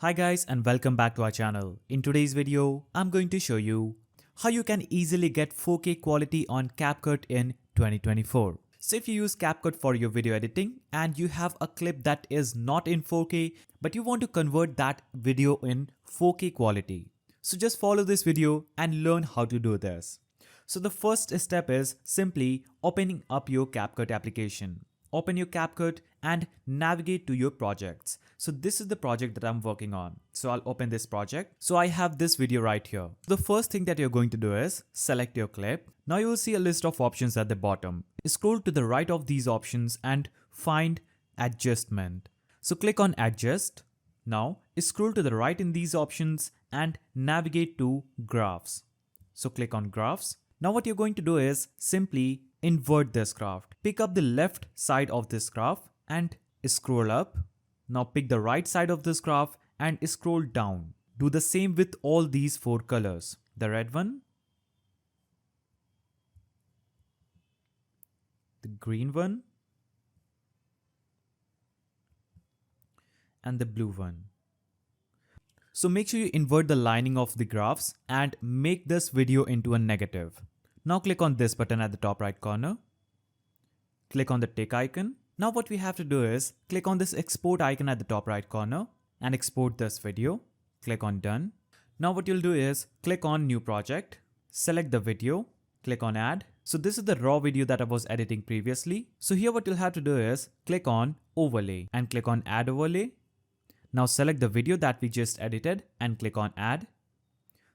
Hi guys and welcome back to our channel. In today's video, I'm going to show you how you can easily get 4K quality on Capcut in 2024. So if you use Capcut for your video editing and you have a clip that is not in 4K but you want to convert that video in 4K quality. So just follow this video and learn how to do this. So the first step is simply opening up your Capcut application. Open your Capcut and navigate to your projects. So this is the project that I'm working on. So I'll open this project. So I have this video right here. The first thing that you're going to do is select your clip. Now you will see a list of options at the bottom. Scroll to the right of these options and find adjustment. So click on adjust. Now scroll to the right in these options and navigate to graphs. So click on graphs. Now what you're going to do is simply invert this graph. Pick up the left side of this graph and scroll up. Now pick the right side of this graph and scroll down. Do the same with all these four colors. The red one, the green one, and the blue one. So make sure you invert the lining of the graphs and make this video into a negative. Now click on this button at the top right corner. Click on the tick icon. Now what we have to do is click on this export icon at the top right corner and export this video. Click on done. Now what you'll do is click on new project, select the video, click on add. So this is the raw video that I was editing previously. So here what you'll have to do is click on overlay and click on add overlay. Now select the video that we just edited and click on add.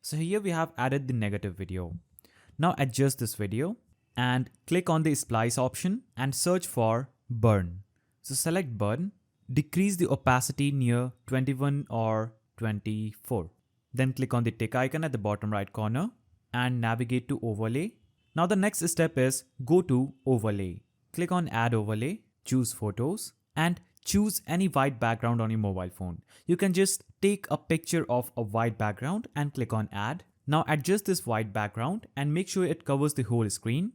So here we have added the negative video. Now adjust this video and click on the splice option and search for burn. So select burn, decrease the opacity near 21 or 24. Then click on the tick icon at the bottom right corner and navigate to overlay. Now the next step is go to overlay. Click on add overlay, choose photos and choose any white background on your mobile phone. You can just take a picture of a white background and click on add. Now adjust this white background and make sure it covers the whole screen.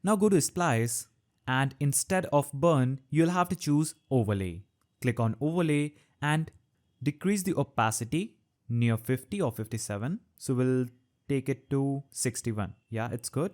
Now go to splice and instead of burn, you'll have to choose overlay. Click on overlay and decrease the opacity near 50 or 57. So we'll take it to 61. Yeah, it's good.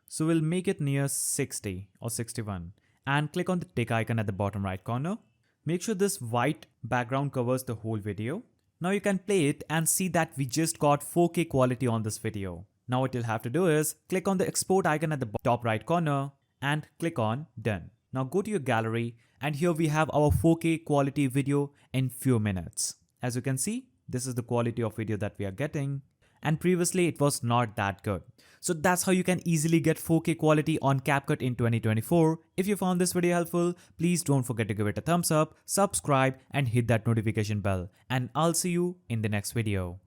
So we'll make it near 60 or 61 and click on the tick icon at the bottom right corner. Make sure this white background covers the whole video. Now you can play it and see that we just got 4K quality on this video. Now what you'll have to do is click on the export icon at the top right corner and click on done. Now go to your gallery and here we have our 4K quality video in few minutes. As you can see, this is the quality of video that we are getting. And previously it was not that good. So that's how you can easily get 4K quality on Capcut in 2024. If you found this video helpful, please don't forget to give it a thumbs up, subscribe and hit that notification bell. And I'll see you in the next video.